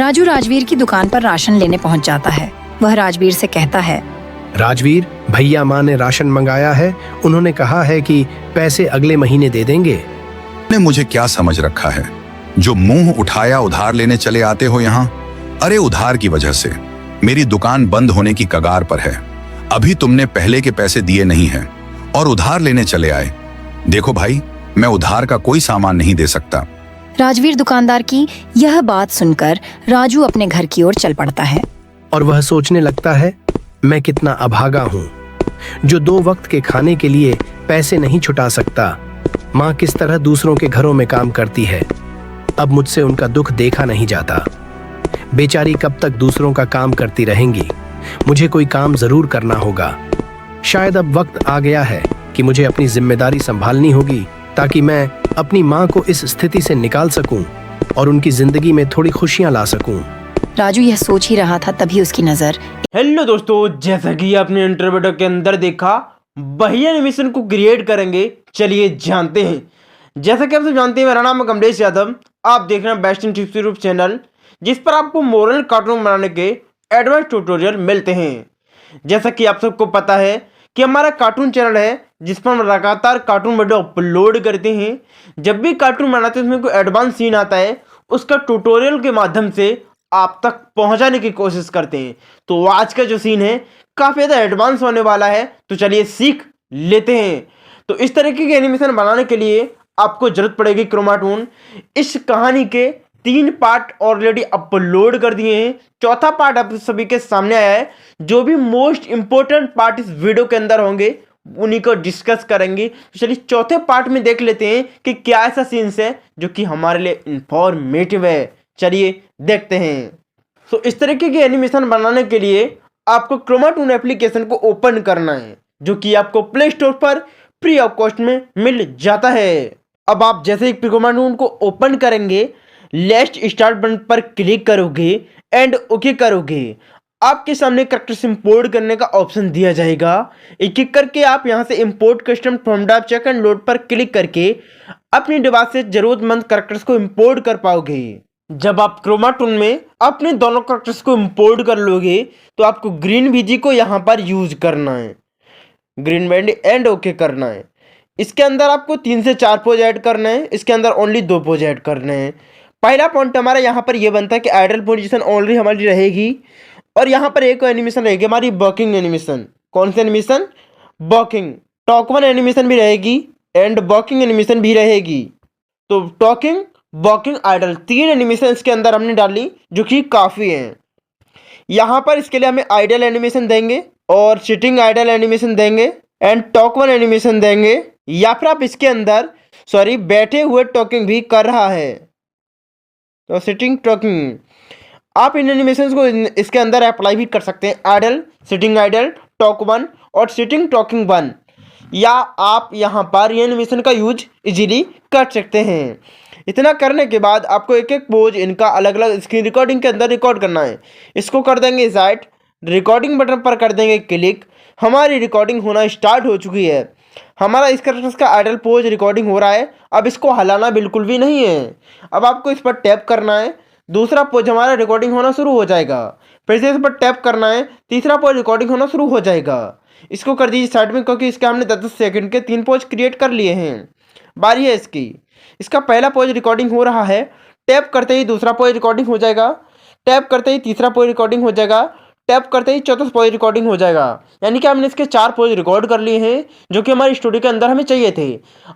राजू राजवीर की दुकान पर राशन लेने पहुंच जाता है। वह राजवीर से कहता है, राजवीर, भैया माँ ने राशन मंगाया है। उन्होंने कहा है कि पैसे अगले महीने दे देंगे। ने मुझे क्या समझ रखा है, जो मुंह उठाया उधार लेने चले आते हो यहाँ। अरे उधार की वजह से मेरी दुकान बंद होने की कगार पर है। अभी तुमने पहले के पैसे दिए नहीं हैं और उधार लेने चले आए। देखो भाई, मैं उधार का कोई सामान नहीं दे सकता। राजवीर दुकानदार की यह बात सुनकर राजू अपने घर की ओर चल पड़ता है और वह सोचने लगता है, मैं कितना अभागा हूँ जो 2 वक्त के खाने के लिए पैसे नहीं छुटा सकता। माँ किस तरह दूसरों के घरों में काम करती है। अब मुझसे उनका दुख देखा नहीं जाता। बेचारी कब तक दूसरों का काम करती रहेंगी। मुझे कोई काम जरूर करना होगा। शायद अब वक्त आ गया है कि मुझे अपनी जिम्मेदारी संभालनी होगी, ताकि मैं अपनी माँ को इस स्थिति से निकाल सकूं और उनकी जिंदगी में थोड़ी खुशियां ला सकूं। राजू यह सोच ही रहा था, तभी उसकी नजर हेलो दोस्तों, जैसा कि आपने इंट्रो वीडियो के अंदर देखा, भैया एनिमेशन को क्रिएट करेंगे। चलिए जानते हैं। जैसा कि आप सब जानते हैं, मेरा नाम है कमलेश यादव। आप देख रहे हैं best in tips YouTube channel, जिस पर आपको मोरल कार्टून बनाने के एडवांस ट्यूटोरियल मिलते हैं। जैसा कि आप सबको पता है कि हमारा कार्टून चैनल है, जिस पर हम लगातार कार्टून वीडियो अपलोड करते हैं। जब भी कार्टून बनाते हैं उसमें कोई एडवांस सीन आता है, उसका ट्यूटोरियल के माध्यम से आप तक पहुंचाने की कोशिश करते हैं। तो आज का जो सीन है काफ़ी ज़्यादा एडवांस होने वाला है, तो चलिए सीख लेते हैं। तो इस तरीके के एनिमेशन बनाने के लिए आपको जरूरत पड़ेगी क्रोमाटून। इस कहानी के 3 पार्ट ऑलरेडी अपलोड कर दिए हैं। चौथा पार्ट आप सभी के सामने आया है। जो भी मोस्ट इंपॉर्टेंट पार्ट इस वीडियो के अंदर होंगे उन्हीं को डिस्कस करेंगे। तो चलिए चौथे पार्ट में देख लेते हैं कि क्या ऐसा सीन्स है जो कि हमारे लिए इंफॉर्मेटिव है। चलिए देखते हैं। तो इस तरीके की एनिमेशन बनाने के लिए आपको क्रोमाटून एप्लीकेशन को ओपन करना है, जो कि आपको प्ले स्टोर पर फ्री ऑफ कॉस्ट में मिल जाता है। अब आप जैसे ही क्रोमाटून को ओपन करेंगे, लेट्स स्टार्ट बटन पर क्लिक करोगे एंड ओके करोगे, आपके सामने कैरेक्टर्स इंपोर्ट करने का ऑप्शन दिया जाएगा। एक एक करके आप यहां से import custom from the check and load पर क्लिक करके अपनी डिवाइस से जरूरतमंद कैरेक्टर्स को इंपोर्ट कर पाओगे। जब आप क्रोमाटून में अपने दोनों कैरेक्टर्स को इंपोर्ट कर लोगे, तो आपको ग्रीन बीजी को यहाँ पर यूज करना है, ग्रीन बैंड एंड ओके करना है। इसके अंदर आपको 3 से 4 पोज ऐड करना है। इसके अंदर ओनली 2 पोज ऐड करने हैं। पहला पॉइंट हमारा यहाँ पर यह बनता है कि आइडल पोजीशन ऑनली हमारी रहेगी, और यहाँ पर एक एनिमेशन रहेगी हमारी वॉकिंग एनिमेशन। कौन सी एनिमेशन? वॉकिंग। टॉक 1 एनिमेशन भी रहेगी एंड वॉकिंग एनिमेशन भी रहेगी। तो टॉकिंग, वॉकिंग, आइडल 3 एनिमेशन इसके अंदर हमने डाली, जो कि काफ़ी हैं। यहाँ पर इसके लिए हमें आइडल एनिमेशन देंगे और सिटिंग आइडल एनिमेशन देंगे एंड टॉक 1 एनिमेशन देंगे, या फिर आप इसके अंदर बैठे हुए टॉकिंग भी कर रहा है तो सिटिंग टॉकिंग। आप इन एनिमेशंस को इसके अंदर अप्लाई भी कर सकते हैं। आइडल, सिटिंग आइडल, टॉक 1 और सिटिंग टॉकिंग 1, या आप यहाँ पर ये एनिमेशन का यूज इजीली कर सकते हैं। इतना करने के बाद आपको एक एक पोज इनका अलग अलग स्क्रीन रिकॉर्डिंग के अंदर रिकॉर्ड करना है। इसको कर देंगे साइड, रिकॉर्डिंग बटन पर कर देंगे क्लिक। हमारी रिकॉर्डिंग होना स्टार्ट हो चुकी है। हमारा इस कैरेक्टर का आइडल पोज रिकॉर्डिंग हो रहा है। अब इसको हिलाना बिल्कुल भी नहीं है। अब आपको इस पर टैप करना है, दूसरा पोज हमारा रिकॉर्डिंग होना शुरू हो जाएगा। फिर से इस पर टैप करना है, तीसरा पोज रिकॉर्डिंग होना शुरू हो जाएगा। इसको कर दीजिए साइड में, क्योंकि इसके हमने 10 सेकंड के 3 पोज क्रिएट कर लिए हैं। बारी है इसकी। इसका पहला पोज रिकॉर्डिंग हो रहा है। टैप करते ही दूसरा पोज रिकॉर्डिंग हो जाएगा, टैप करते ही तीसरा पोज रिकॉर्डिंग हो जाएगा, टैप करते ही चौथा पोज रिकॉर्डिंग हो जाएगा। यानी कि हमने इसके 4 पोज रिकॉर्ड कर लिए हैं, जो कि हमारी स्टूडियो के अंदर हमें चाहिए थे।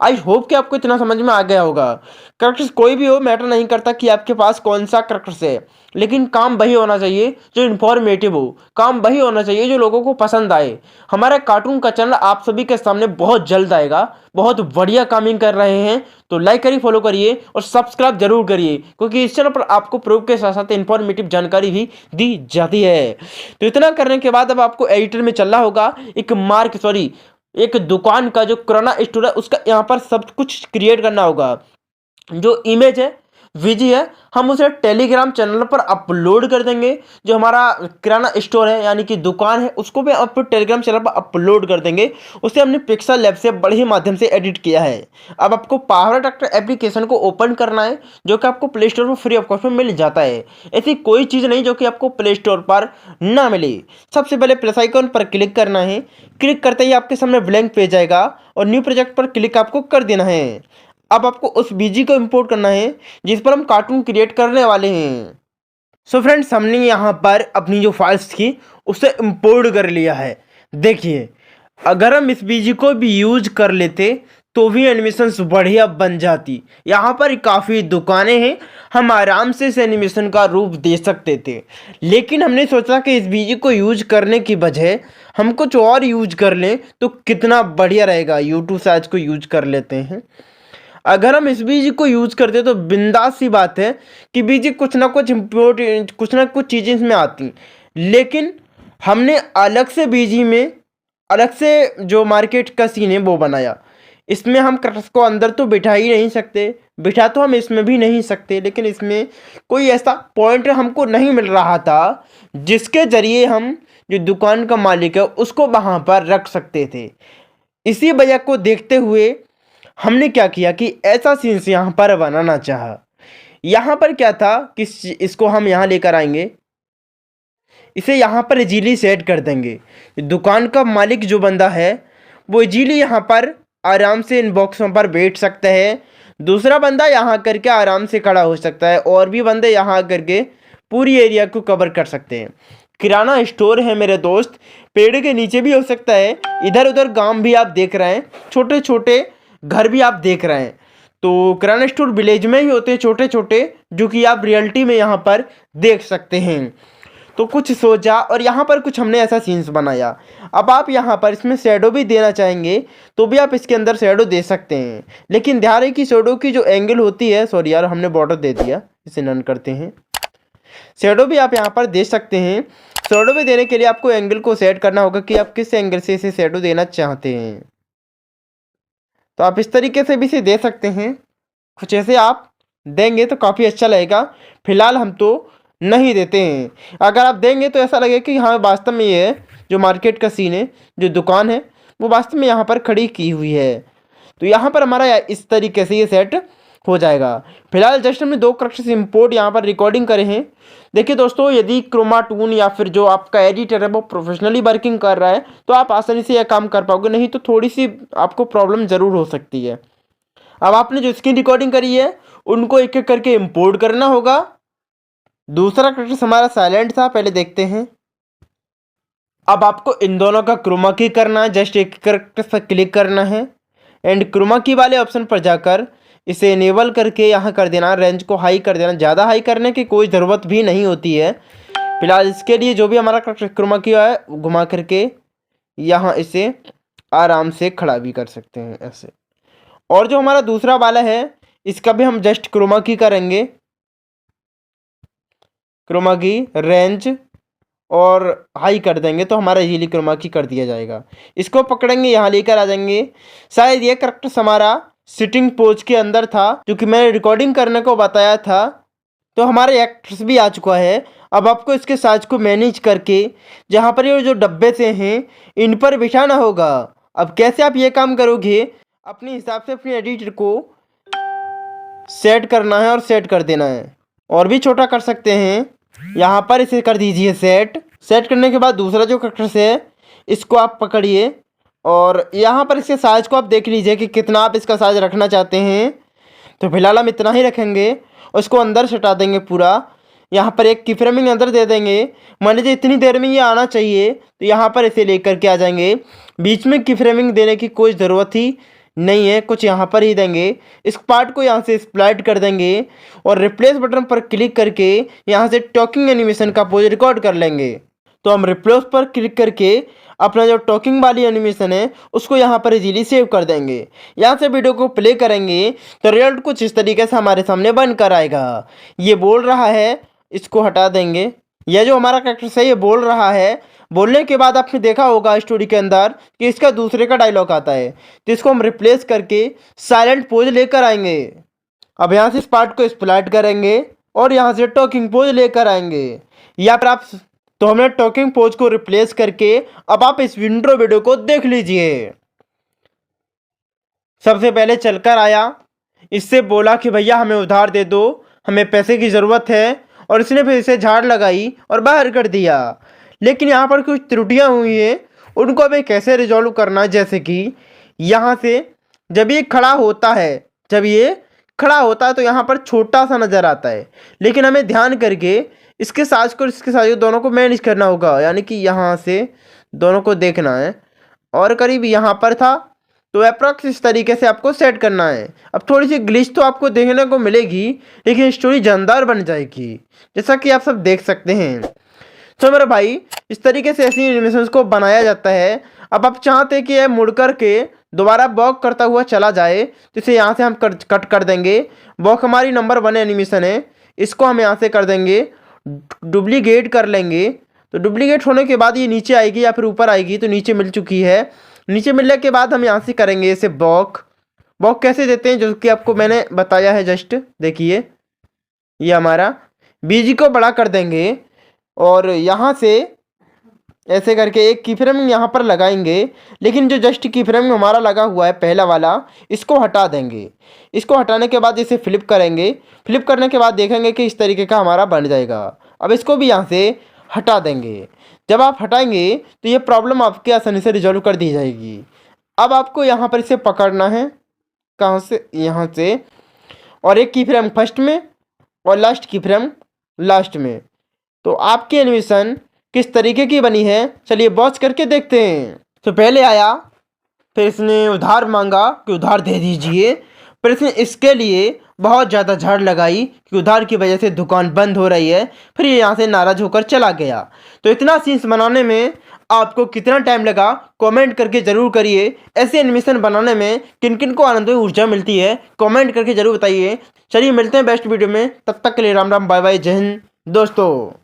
आई होप कि आपको इतना समझ में आ गया होगा। कैरेक्टर्स कोई भी हो, मैटर नहीं करता कि आपके पास कौन सा कैरेक्टर्स है, लेकिन काम वही होना चाहिए जो इन्फॉर्मेटिव हो, काम वही होना चाहिए जो लोगों को पसंद आए। हमारा कार्टून का चैनल आप सभी के सामने बहुत जल्द आएगा। बहुत बढ़िया कामिंग कर रहे हैं, तो लाइक करिए, फॉलो करिए और सब्सक्राइब जरूर करिए, क्योंकि इस चैनल पर आपको प्रूफ के साथ साथ इन्फॉर्मेटिव जानकारी भी दी जाती है। तो इतना करने के बाद अब आपको एडिटर में चलना होगा। एक दुकान का जो किराना स्टोर है उसका यहाँ पर सब कुछ क्रिएट करना होगा। जो इमेज है, वीजी है हम उसे टेलीग्राम चैनल पर अपलोड कर देंगे। जो हमारा किराना स्टोर है यानी कि दुकान है उसको भी आप टेलीग्राम चैनल पर अपलोड कर देंगे। उसे हमने पिक्सल लैब से बड़े ही माध्यम से एडिट किया है। अब आपको पावर ट्रैक्टर एप्लीकेशन को ओपन करना है जो कि आपको प्ले स्टोर पर फ्री ऑफ कॉस्ट में मिल जाता है। ऐसी कोई चीज़ नहीं जो कि आपको प्ले स्टोर पर ना मिले। सबसे पहले प्लस आइकन पर क्लिक करना है। क्लिक करते ही आपके सामने ब्लैंक पेज आएगा और न्यू प्रोजेक्ट पर क्लिक आपको कर देना है। अब आपको उस बीजी को इंपोर्ट करना है जिस पर हम कार्टून क्रिएट करने वाले हैं। सो फ्रेंड्स हमने यहाँ पर अपनी जो फाइल्स थी उसे इंपोर्ट कर लिया है। देखिए अगर हम इस बीजी को भी यूज कर लेते तो भी एनिमेशंस बढ़िया बन जाती। यहाँ पर काफ़ी दुकानें हैं हम आराम से इस एनिमेशन का रूप दे सकते थे, लेकिन हमने सोचा कि इस बीजी को यूज करने की बजाय हम कुछ और यूज कर लें तो कितना बढ़िया रहेगा। यूट्यूब साइज को यूज कर लेते हैं। अगर हम इस बीजी को यूज करते तो बिंदास सी बात है कि बीजी कुछ ना कुछ इम्पोर्ट कुछ ना कुछ चीज़ें इसमें आती, लेकिन हमने अलग से बीजी में अलग से जो मार्केट का सीन है वो बनाया। इसमें हम कटर्स को अंदर तो बिठा ही नहीं सकते, बिठा तो हम इसमें भी नहीं सकते, लेकिन इसमें कोई ऐसा पॉइंट हमको नहीं मिल रहा था जिसके जरिए हम जो दुकान का मालिक है उसको वहाँ पर रख सकते थे। इसी वजह को देखते हुए हमने क्या किया कि ऐसा सीन से यहाँ पर बनाना चाहा। यहाँ पर क्या था कि इसको हम यहाँ लेकर आएंगे, इसे यहाँ पर इजीली सेट कर देंगे। दुकान का मालिक जो बंदा है वो इजीली यहाँ पर आराम से इन बॉक्सों पर बैठ सकता है। दूसरा बंदा यहाँ करके आराम से खड़ा हो सकता है और भी बंदे यहाँ करके पूरी एरिया को कवर कर सकते हैं। किराना स्टोर है मेरे दोस्त, पेड़ के नीचे भी हो सकता है, इधर उधर गांव भी आप देख रहे हैं, छोटे छोटे घर भी आप देख रहे हैं। तो किराना स्टोर विलेज में ही होते हैं छोटे छोटे, जो कि आप रियलिटी में यहाँ पर देख सकते हैं। तो कुछ सोचा और यहाँ पर कुछ हमने ऐसा सीन्स बनाया। अब आप यहाँ पर इसमें शैडो भी देना चाहेंगे तो भी आप इसके अंदर शैडो दे सकते हैं, लेकिन ध्यान रहे कि शैडो की जो एंगल होती है, सॉरी यार हमने बॉर्डर दे दिया, इसे नन करते हैं। शैडो भी आप यहाँ पर दे सकते हैं। शैडो भी देने के लिए आपको एंगल को सेट करना होगा कि आप किस एंगल से इसे शैडो देना चाहते हैं। तो आप इस तरीके से भी इसे दे सकते हैं। कुछ ऐसे आप देंगे तो काफ़ी अच्छा लगेगा। फिलहाल हम तो नहीं देते हैं। अगर आप देंगे तो ऐसा लगेगा कि हाँ वास्तव में ये है जो मार्केट का सीन है, जो दुकान है वो वास्तव में यहाँ पर खड़ी की हुई है। तो यहाँ पर हमारा इस तरीके से ये सेट हो जाएगा। फिलहाल जस्ट हमने 2 कैरेक्टर्स इंपोर्ट यहाँ पर रिकॉर्डिंग करे हैं। देखिए दोस्तों, यदि क्रोमा टून या फिर जो आपका एडिटर है वो प्रोफेशनली वर्किंग कर रहा है तो आप आसानी से यह काम कर पाओगे, नहीं तो थोड़ी सी आपको प्रॉब्लम ज़रूर हो सकती है। अब आपने जो स्क्रीन रिकॉर्डिंग करी है उनको एक एक करके इंपोर्ट करना होगा। दूसरा कैरेक्टर हमारा साइलेंट था, पहले देखते हैं। अब आपको इन दोनों का क्रोमा की करना है। जस्ट एक कैरेक्टर पर क्लिक करना है एंड क्रोमा की वाले ऑप्शन पर जाकर इसे इनेबल करके यहाँ कर देना, रेंज को हाई कर देना। ज़्यादा हाई करने की कोई ज़रूरत भी नहीं होती है। फिलहाल इसके लिए जो भी हमारा क्रोमा की है घुमा करके यहाँ इसे आराम से खड़ा भी कर सकते हैं ऐसे। और जो हमारा दूसरा वाला है इसका भी हम जस्ट क्रोमा की करेंगे, क्रोमा की रेंज और हाई कर देंगे तो हमारा इजीली क्रोमा की कर दिया जाएगा। इसको पकड़ेंगे, यहाँ लेकर आ जाएंगे। शायद ये कैरेक्टर हमारा सिटिंग पोज के अंदर था जो कि मैंने रिकॉर्डिंग करने को बताया था। तो हमारे एक्ट्रेस भी आ चुका है। अब आपको इसके साइज को मैनेज करके जहाँ पर ये जो डब्बे से हैं इन पर बिठाना होगा। अब कैसे आप ये काम करोगे, अपने हिसाब से अपने एडिटर को सेट करना है और सेट कर देना है। और भी छोटा कर सकते हैं, यहाँ पर इसे कर दीजिए सेट। सेट करने के बाद दूसरा जो कैरेक्टर है इसको आप पकड़िए और यहाँ पर इसके साइज को आप देख लीजिए कि कितना आप इसका साइज रखना चाहते हैं। तो फिलहाल हम इतना ही रखेंगे और इसको अंदर सटा देंगे पूरा। यहाँ पर एक की फ्रेमिंग अंदर दे देंगे। मान लीजिए इतनी देर में ये आना चाहिए तो यहाँ पर इसे लेकर के आ जाएंगे। बीच में की फ्रेमिंग देने की कोई ज़रूरत ही नहीं है, कुछ यहाँ पर ही देंगे। इस पार्ट को यहाँ से स्प्लाइट कर देंगे और रिप्लेस बटन पर क्लिक करके यहाँ से टॉकिंग एनिमेशन का पोज रिकॉर्ड कर लेंगे। तो हम रिप्लेस पर क्लिक करके अपना जो टॉकिंग वाली एनिमेशन है उसको यहाँ पर इजीली सेव कर देंगे। यहाँ से वीडियो को प्ले करेंगे तो रिजल्ट कुछ इस तरीके से हमारे सामने बन कर आएगा। ये बोल रहा है, इसको हटा देंगे। यह जो हमारा कैरेक्टर है ये बोल रहा है। बोलने के बाद आपने देखा होगा स्टोरी के अंदर कि इसका दूसरे का डायलॉग आता है, तो इसको हम रिप्लेस करके साइलेंट पोज लेकर आएंगे। अब यहाँ से इस पार्ट को स्प्लाइट करेंगे और यहाँ से टॉकिंग पोज लेकर आएंगे। यहाँ पर आप तो हमने टॉकिंग पोज को रिप्लेस करके अब आप इस इंट्रो वीडियो को देख लीजिए। सबसे पहले चलकर आया, इससे बोला कि भैया हमें उधार दे दो, हमें पैसे की ज़रूरत है, और इसने फिर इसे झाड़ लगाई और बाहर कर दिया। लेकिन यहाँ पर कुछ त्रुटियाँ हुई हैं, उनको हमें कैसे रिजॉल्व करना है। जैसे कि यहाँ से जब ये खड़ा होता है तो यहाँ पर छोटा सा नज़र आता है, लेकिन हमें ध्यान करके इसके साइज को इसके साइज दोनों को मैनेज करना होगा। यानी कि यहाँ से दोनों को देखना है और करीब यहाँ पर था, तो अप्रॉक्स इस तरीके से आपको सेट करना है। अब थोड़ी सी ग्लिच तो आपको देखने को मिलेगी, लेकिन स्टोरी जानदार बन जाएगी, जैसा कि आप सब देख सकते हैं। तो मेरे भाई इस तरीके से ऐसी एनिमेशंस को बनाया जाता है। अब आप चाहते हैं कि यह मुड़ कर के दोबारा वॉक करता हुआ चला जाए, तो इसे यहाँ से हम कट कर देंगे। वॉक हमारी नंबर 1 एनिमेशन है, इसको हम यहाँ से कर देंगे, डुप्लीकेट कर लेंगे। तो डुप्लीकेट होने के बाद ये नीचे आएगी या फिर ऊपर आएगी, तो नीचे मिल चुकी है। नीचे मिलने के बाद हम यहाँ से करेंगे इसे वॉक कैसे देते हैं, जो कि आपको मैंने बताया है। जस्ट देखिए, ये हमारा बीजी को बड़ा कर देंगे और यहाँ से ऐसे करके एक की फ्रेम यहाँ पर लगाएंगे। लेकिन जो जस्ट की फ्रेम हमारा लगा हुआ है पहला वाला, इसको हटा देंगे। इसको हटाने के बाद इसे फ्लिप करेंगे। फ्लिप करने के बाद देखेंगे कि इस तरीके का हमारा बन जाएगा। अब इसको भी यहाँ से हटा देंगे। जब आप हटाएंगे तो ये प्रॉब्लम आपके आसानी से रिजॉल्व कर दी जाएगी। अब आपको यहाँ पर इसे पकड़ना है, कहाँ से, यहाँ से, और एक की फ्रेम फर्स्ट में और लास्ट की फ्रेम लास्ट में। तो आपकी एनिमेशन किस तरीके की बनी है, चलिए वॉच करके देखते हैं। तो पहले आया, फिर इसने उधार मांगा कि उधार दे दीजिए, फिर इसने इसके लिए बहुत ज़्यादा झाड़ लगाई कि उधार की वजह से दुकान बंद हो रही है। फिर ये यहाँ से नाराज़ होकर चला गया। तो इतना सीन्स बनाने में आपको कितना टाइम लगा, कमेंट करके ज़रूर करिए। ऐसे एनिमेशन बनाने में किन किन को आनंद और ऊर्जा मिलती है, कमेंट करके ज़रूर बताइए। चलिए मिलते हैं बेस्ट वीडियो में, तब तक के लिए राम राम, बाय बाय, जय हिंद दोस्तों।